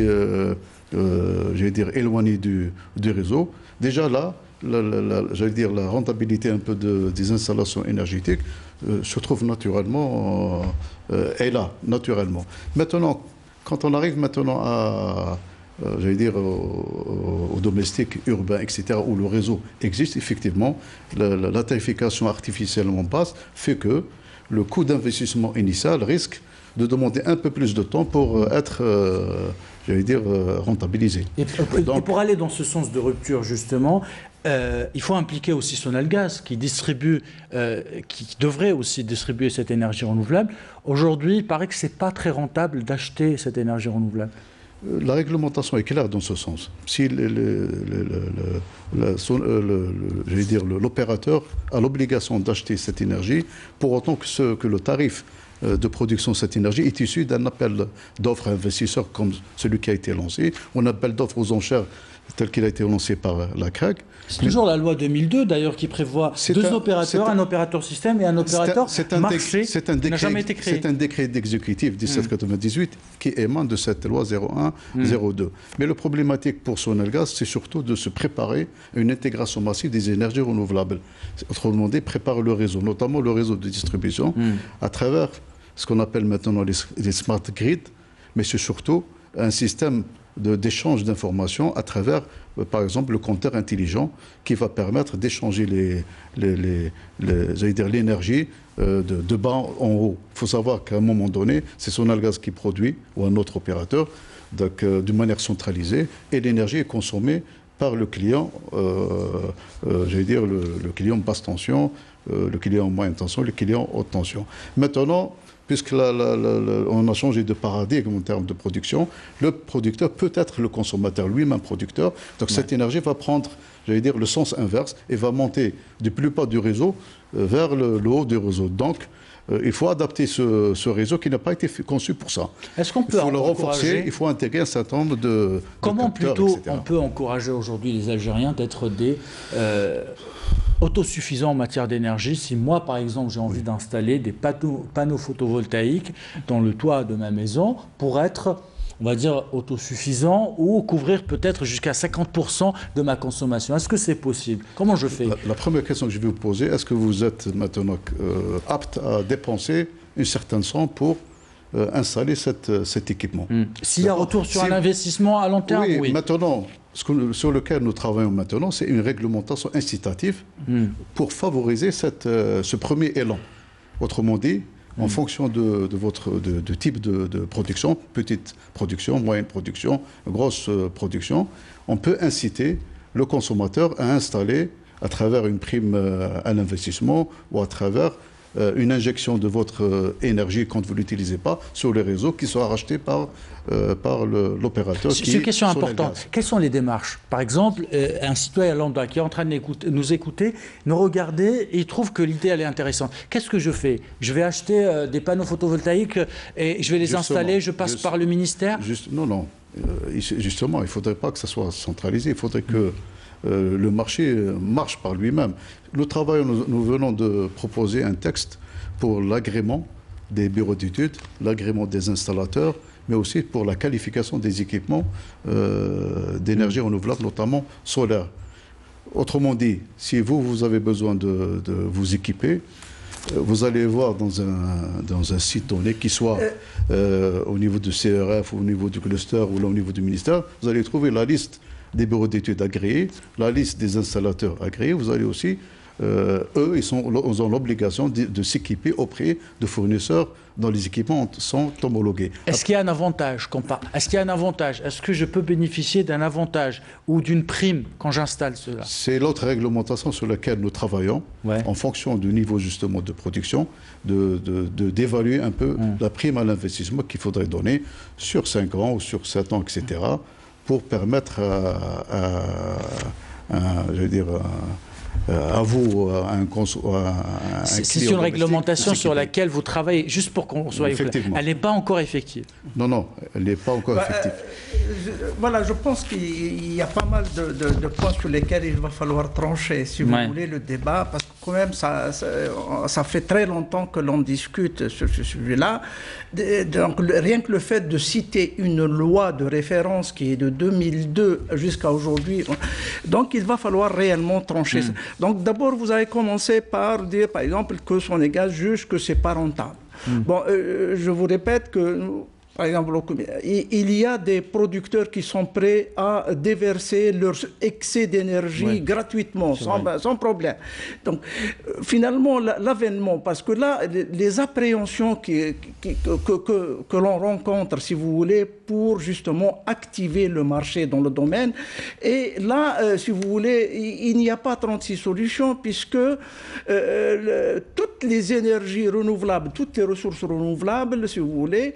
Speaker 2: éloignés du réseau. Déjà là, la rentabilité un peu des installations énergétiques se trouve naturellement, est là, naturellement. Maintenant, quand on arrive maintenant aux domestiques urbains, etc., où le réseau existe, effectivement, la tarification artificiellement basse fait que le coût d'investissement initial risque de demander un peu plus de temps pour être, j'allais dire, rentabilisé.
Speaker 1: Et pour aller dans ce sens de rupture, justement, il faut impliquer aussi Sonalgaz, qui devrait aussi distribuer cette énergie renouvelable. Aujourd'hui, il paraît que ce n'est pas très rentable d'acheter cette énergie renouvelable.
Speaker 2: La réglementation est claire dans ce sens. Si l'opérateur a l'obligation d'acheter cette énergie, pour autant que le tarif de production de cette énergie est issu d'un appel d'offres à investisseurs comme celui qui a été lancé, ou un appel d'offres aux enchères tel qu'il a été lancé par la CREG.
Speaker 1: C'est toujours la loi 2002 d'ailleurs qui prévoit deux opérateurs, un opérateur système et un opérateur marché qui n'a jamais été créé.
Speaker 2: C'est un décret d'exécutif 1798 qui émane de cette loi 01-02. Mais le problématique pour Sonalgaz, c'est surtout de se préparer à une intégration massive des énergies renouvelables. Autrement dit, préparer le réseau, notamment le réseau de distribution, à travers ce qu'on appelle maintenant les smart grids, mais c'est surtout un système d'échange d'informations à travers, par exemple, le compteur intelligent qui va permettre d'échanger l'énergie de bas en haut. Il faut savoir qu'à un moment donné, c'est Sonalgaz qui produit, ou un autre opérateur, donc d'une manière centralisée, et l'énergie est consommée par le client, j'allais dire le client basse tension, le client moyenne tension, le client haute tension. Maintenant, puisqu'on a changé de paradigme en termes de production, le producteur peut être le consommateur lui-même producteur. Donc cette énergie va prendre, j'allais dire, le sens inverse et va monter du plus bas du réseau vers le haut du réseau. Donc il faut adapter ce réseau qui n'a pas été conçu pour ça.
Speaker 1: Est-ce qu'on peut
Speaker 2: il faut le renforcer, il faut intégrer un certain nombre de
Speaker 1: Comment
Speaker 2: capteurs,
Speaker 1: plutôt
Speaker 2: etc.
Speaker 1: on peut encourager aujourd'hui les Algériens d'être des autosuffisants en matière d'énergie? Si moi, par exemple, j'ai envie d'installer des panneaux photovoltaïques dans le toit de ma maison pour être, on va dire, autosuffisant ou couvrir peut-être jusqu'à 50% de ma consommation. Est-ce que c'est possible? Comment je fais?
Speaker 2: La première question que je vais vous poser, est-ce que vous êtes maintenant apte à dépenser une certaine somme pour installer cet équipement?
Speaker 1: S'il y a retour sur un investissement à long terme, oui.
Speaker 2: Maintenant, sur lequel nous travaillons maintenant, c'est une réglementation incitative pour favoriser ce premier élan. Autrement dit, en fonction de votre type de production, petite production, moyenne production, grosse production, on peut inciter le consommateur à installer à travers une prime à l'investissement ou à travers une injection de votre énergie quand vous ne l'utilisez pas sur les réseaux qui sera racheté par l'opérateur.
Speaker 1: C'est une question importante. Quelles sont les démarches? Par exemple, un citoyen lambda qui est en train de nous écouter, nous regarder et il trouve que l'idée elle est intéressante. Qu'est-ce que je fais? Je vais acheter des panneaux photovoltaïques et je vais les installer, je passe par le ministère?
Speaker 2: Non. Justement, il ne faudrait pas que ça soit centralisé. Il faudrait que le marché marche par lui-même. Nous venons de proposer un texte pour l'agrément des bureaux d'études, l'agrément des installateurs, mais aussi pour la qualification des équipements d'énergie renouvelable, notamment solaire. Autrement dit, si vous avez besoin de vous équiper, vous allez voir dans un site donné, qui soit au niveau du CRF, ou au niveau du cluster, ou là, au niveau du ministère, vous allez trouver la liste des bureaux d'études agréés, la liste des installateurs agréés. Vous allez aussi, eux, ils ont l'obligation de s'équiper auprès de fournisseurs dont les équipements sont homologués.
Speaker 1: Est-ce qu'il y a un avantage? Est-ce qu'il y a un avantage? Est-ce que je peux bénéficier d'un avantage ou d'une prime quand j'installe cela?
Speaker 2: C'est l'autre réglementation sur laquelle nous travaillons, en fonction du niveau justement de production, d'évaluer un peu la prime à l'investissement qu'il faudrait donner sur 5 ans ou sur 7 ans, etc., pour permettre à vous, à un client.
Speaker 1: C'est une réglementation sur laquelle vous travaillez, juste pour qu'on soit clair. Elle n'est pas encore effective.
Speaker 2: Non, elle n'est pas encore effective.
Speaker 3: Voilà, je pense qu'il y a pas mal de points sur lesquels il va falloir trancher, si vous voulez, le débat, parce que quand même, ça fait très longtemps que l'on discute sur ce sujet-là. Donc, rien que le fait de citer une loi de référence qui est de 2002 jusqu'à aujourd'hui, donc il va falloir réellement trancher. Donc d'abord, vous avez commencé par dire, par exemple, que Sonalgaz juge que ce n'est pas rentable. Bon, je vous répète que Par exemple, il y a des producteurs qui sont prêts à déverser leur excès d'énergie gratuitement, sans problème. Donc, finalement, l'avènement, parce que là, les appréhensions que l'on rencontre, si vous voulez, pour justement activer le marché dans le domaine, et là, si vous voulez, il n'y a pas 36 solutions, puisque toutes les énergies renouvelables, toutes les ressources renouvelables, si vous voulez,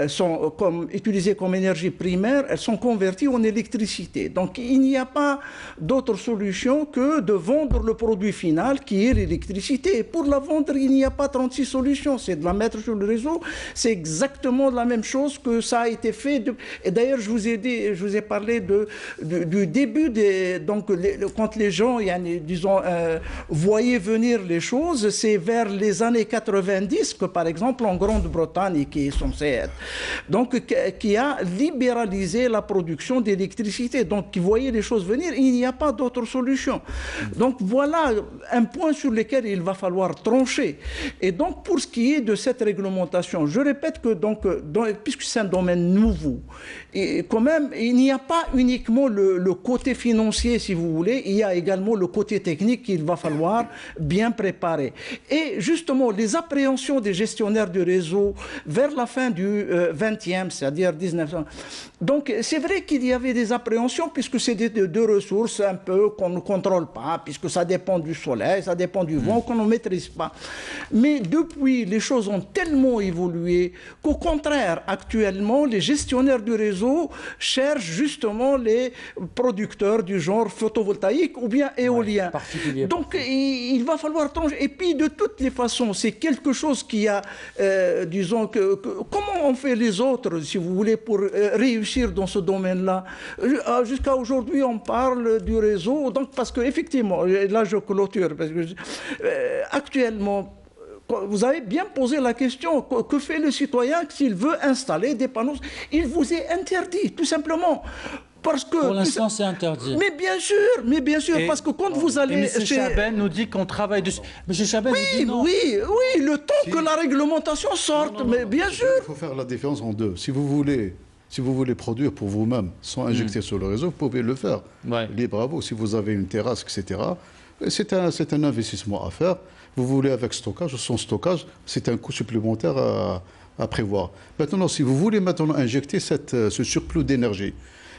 Speaker 3: sont utilisées comme énergie primaire, elles sont converties en électricité. Donc il n'y a pas d'autre solution que de vendre le produit final qui est l'électricité. Et pour la vendre, il n'y a pas 36 solutions. C'est de la mettre sur le réseau. C'est exactement la même chose que ça a été fait. Et d'ailleurs, je vous ai parlé du début donc quand les gens, disons, voyaient venir les choses, c'est vers les années 90 que, par exemple, en Grande-Bretagne, qui est censée être, donc qui a libéralisé la production d'électricité, donc qui voyait les choses venir, il n'y a pas d'autre solution. Donc voilà un point sur lequel il va falloir trancher. Et donc pour ce qui est de cette réglementation, je répète que puisque c'est un domaine nouveau, et quand même il n'y a pas uniquement le côté financier, si vous voulez, il y a également le côté technique qu'il va falloir bien préparer. Et justement, les appréhensions des gestionnaires du réseau vers la fin du 20e, c'est-à-dire 1900. Donc, c'est vrai qu'il y avait des appréhensions, puisque c'est deux ressources un peu qu'on ne contrôle pas, puisque ça dépend du soleil, ça dépend du vent, qu'on ne maîtrise pas. Mais depuis, les choses ont tellement évolué qu'au contraire, actuellement, les gestionnaires du réseau cherchent justement les producteurs du genre photovoltaïque ou bien éolien. Donc, il va falloir trancher. Et puis, de toutes les façons, c'est quelque chose qui a, disons, comment on fait les autres, si vous voulez, pour réussir dans ce domaine-là. Jusqu'à aujourd'hui, on parle du réseau, donc parce qu'effectivement, là je clôture, parce que actuellement, vous avez bien posé la question, que fait le citoyen s'il veut installer des panneaux? Il vous est interdit, tout simplement. Parce que,
Speaker 1: pour l'instant, c'est interdit.
Speaker 3: Mais bien sûr, parce que quand vous allez...
Speaker 1: M. Chaben nous dit qu'on travaille dessus. M. Chaben nous dit non.
Speaker 3: Oui, le temps que la réglementation sorte, mais bien sûr.
Speaker 2: Il faut faire la différence en deux. Si vous voulez produire pour vous-même sans injecter sur le réseau, vous pouvez le faire. Libre à vous. Si vous avez une terrasse, etc., c'est un investissement à faire. Vous voulez avec stockage ou sans stockage, c'est un coût supplémentaire à prévoir. Maintenant, si vous voulez maintenant injecter ce surplus d'énergie,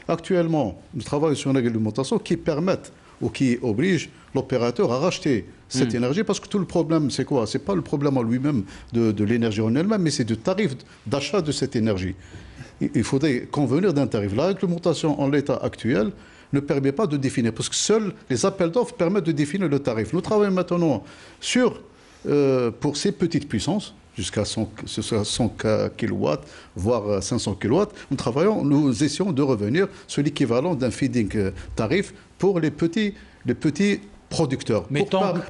Speaker 2: actuellement, nous travaillons sur une réglementation qui permette ou qui oblige l'opérateur à racheter cette énergie, parce que tout le problème, c'est quoi? Ce n'est pas le problème en lui-même de l'énergie en elle-même, mais c'est du tarif d'achat de cette énergie. Il faudrait convenir d'un tarif. La réglementation en l'état actuel ne permet pas de définir, parce que seuls les appels d'offres permettent de définir le tarif. Nous travaillons maintenant pour ces petites puissances, jusqu'à 100 kW, voire 500 kW. Nous essayons de revenir sur l'équivalent d'un feed-in tarif pour les petits producteurs,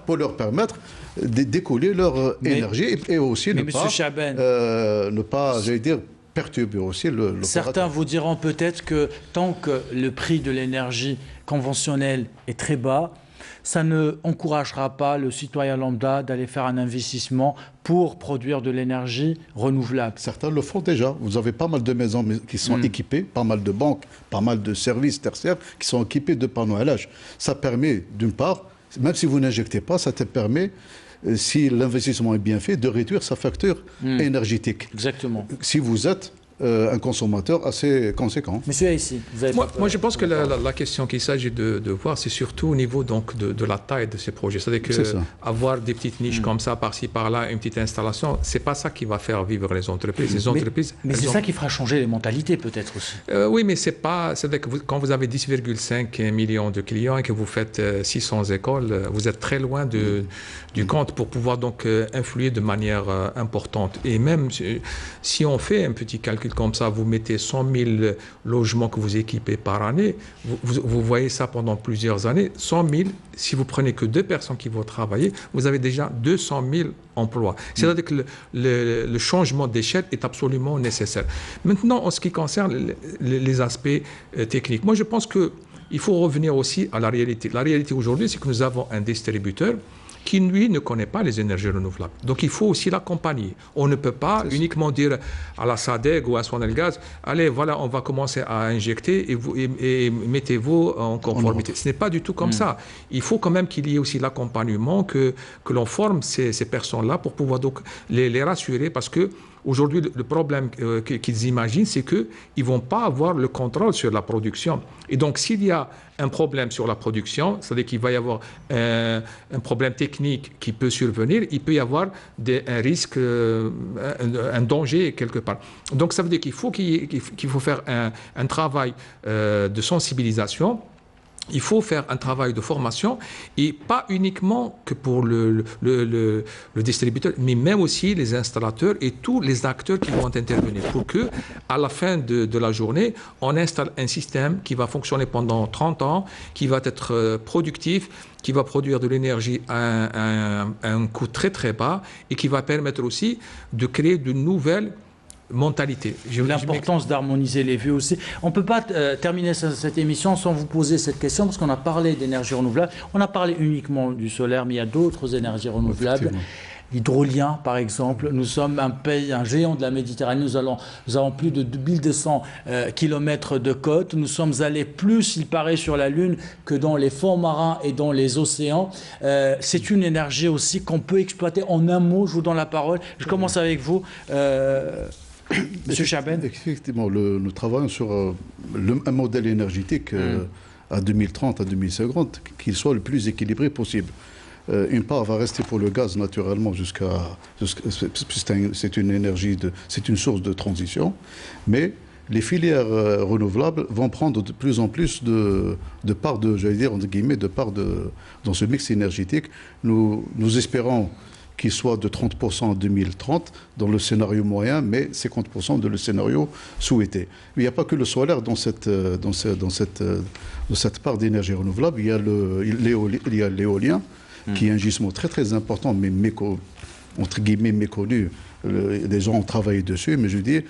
Speaker 2: pour leur permettre d'écouler leur énergie et aussi ne pas, j'allais dire, perturber aussi l'opérateur.
Speaker 1: Certains vous diront peut-être que tant que le prix de l'énergie conventionnelle est très bas, ça ne encouragera pas le citoyen lambda d'aller faire un investissement pour produire de l'énergie renouvelable.
Speaker 2: Certains le font déjà. Vous avez pas mal de maisons qui sont équipées, pas mal de banques, pas mal de services tertiaires qui sont équipés de panneaux LH. Ça permet, d'une part, même si vous n'injectez pas, ça te permet, si l'investissement est bien fait, de réduire sa facture énergétique.
Speaker 1: Exactement.
Speaker 2: Si vous êtes un consommateur assez conséquent.
Speaker 1: Monsieur Aïssi, vous avez
Speaker 4: moi, je pense que la question qu'il s'agit de voir, c'est surtout au niveau donc, de la taille de ces projets. C'est-à-dire qu'avoir des petites niches comme ça, par-ci, par-là, une petite installation, c'est pas ça qui va faire vivre les entreprises.
Speaker 1: Mais c'est ça qui fera changer les mentalités, peut-être aussi.
Speaker 4: Oui, mais c'est pas... C'est-à-dire que quand vous avez 10,5 millions de clients et que vous faites 600 écoles, vous êtes très loin du compte pour pouvoir donc influer de manière importante. Et même si on fait un petit calcul comme ça, vous mettez 100 000 logements que vous équipez par année, vous voyez ça pendant plusieurs années, 100 000, si vous prenez que 2 personnes qui vont travailler, vous avez déjà 200 000 emplois. C'est-à-dire que le changement d'échelle est absolument nécessaire. Maintenant, en ce qui concerne les aspects techniques, moi je pense qu'il faut revenir aussi à la réalité. La réalité aujourd'hui, c'est que nous avons un distributeur qui, lui, ne connaît pas les énergies renouvelables. Donc, il faut aussi l'accompagner. On ne peut pas uniquement dire à la SADEG ou à Sonelgaz, allez, voilà, on va commencer à injecter et mettez-vous en conformité. Ce n'est pas du tout comme ça. Il faut quand même qu'il y ait aussi l'accompagnement, que l'on forme ces personnes-là pour pouvoir donc les rassurer, parce que aujourd'hui, le problème qu'ils imaginent, c'est qu'ils ne vont pas avoir le contrôle sur la production. Et donc, s'il y a un problème sur la production, c'est-à-dire qu'il va y avoir un problème technique qui peut survenir, il peut y avoir un risque, un danger quelque part. Donc, ça veut dire qu'il faut faire un travail de sensibilisation. Il faut faire un travail de formation, et pas uniquement que pour le distributeur, mais même aussi les installateurs et tous les acteurs qui vont intervenir, pour que, à la fin de la journée, on installe un système qui va fonctionner pendant 30 ans, qui va être productif, qui va produire de l'énergie à un coût très très bas, et qui va permettre aussi de créer de nouvelles mentalité.
Speaker 1: L'importance d'harmoniser les vues aussi. On ne peut pas terminer cette émission sans vous poser cette question, parce qu'on a parlé d'énergie renouvelable, on a parlé uniquement du solaire, mais il y a d'autres énergies renouvelables. L'hydrolien, par exemple, nous sommes un pays, un géant de la Méditerranée, nous avons plus de 1200 km de côte, nous sommes allés plus, il paraît, sur la Lune que dans les fonds marins et dans les océans. C'est une énergie aussi qu'on peut exploiter. En un mot, je vous donne la parole. Je commence avec vous. Monsieur Chaben.
Speaker 2: Effectivement, nous travaillons sur un modèle énergétique à 2030, à 2050, qui soit le plus équilibré possible. Une part va rester pour le gaz naturellement c'est une énergie, c'est une source de transition, mais les filières renouvelables vont prendre de plus en plus de part j'allais dire entre guillemets, de part dans ce mix énergétique. Nous espérons qu'il soit de 30% en 2030 dans le scénario moyen, mais 50% de le scénario souhaité. Mais il n'y a pas que le solaire dans cette part d'énergie renouvelable. Il y a l'éolien, qui est un gisement très très important, mais entre guillemets méconnu. Les gens ont travaillé dessus, mais je dis,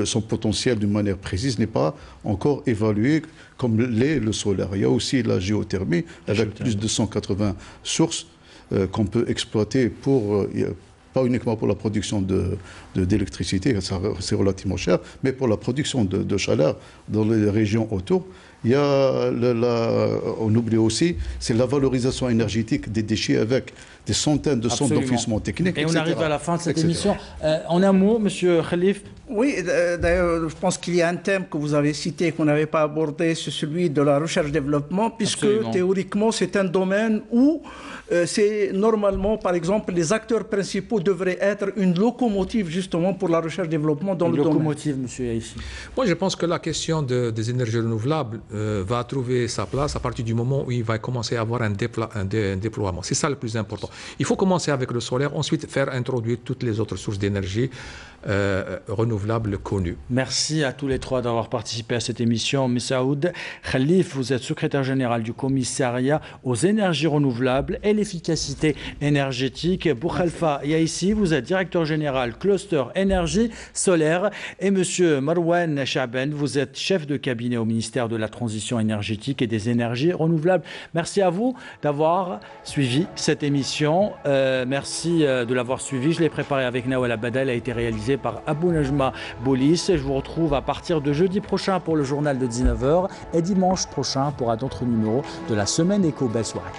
Speaker 2: son potentiel d'une manière précise n'est pas encore évalué comme l'est le solaire. Il y a aussi la géothermie, avec plus de 180 sources qu'on peut exploiter pas uniquement pour la production d'électricité, c'est relativement cher, mais pour la production de chaleur dans les régions autour. Il y a, on oublie aussi, c'est la valorisation énergétique des déchets avec des centaines de centres d'enfouissement technique,
Speaker 1: et
Speaker 2: etc.
Speaker 1: on arrive à la fin de cette émission. En un mot, Monsieur Khalif.
Speaker 3: Oui, d'ailleurs, je pense qu'il y a un thème que vous avez cité, qu'on n'avait pas abordé, c'est celui de la recherche-développement, puisque théoriquement, c'est un domaine où c'est normalement, par exemple, les acteurs principaux devraient être une locomotive justement pour la recherche-développement dans le domaine. Une
Speaker 1: locomotive, Monsieur Yaïssi.
Speaker 4: Moi, je pense que la question des énergies renouvelables va trouver sa place à partir du moment où il va commencer à avoir un déploiement. C'est ça le plus important. Il faut commencer avec le solaire, ensuite faire introduire toutes les autres sources d'énergie renouvelables connues.
Speaker 1: Merci à tous les trois d'avoir participé à cette émission. Messaoud Khalif, vous êtes secrétaire général du commissariat aux énergies renouvelables et l'efficacité énergétique. Boukhalfa Yaïssi, vous êtes directeur général cluster énergie solaire. Et monsieur Marwan Chaben, vous êtes chef de cabinet au ministère de la Transition énergétique et des énergies renouvelables. Merci à vous d'avoir suivi cette émission. Merci de l'avoir suivi. Je l'ai préparé avec Nawal Abada. Elle a été réalisée par Abou Najma Boulis. Je vous retrouve à partir de jeudi prochain pour le journal de 19h et dimanche prochain pour un autre numéro de la Semaine Éco. Belle soirée.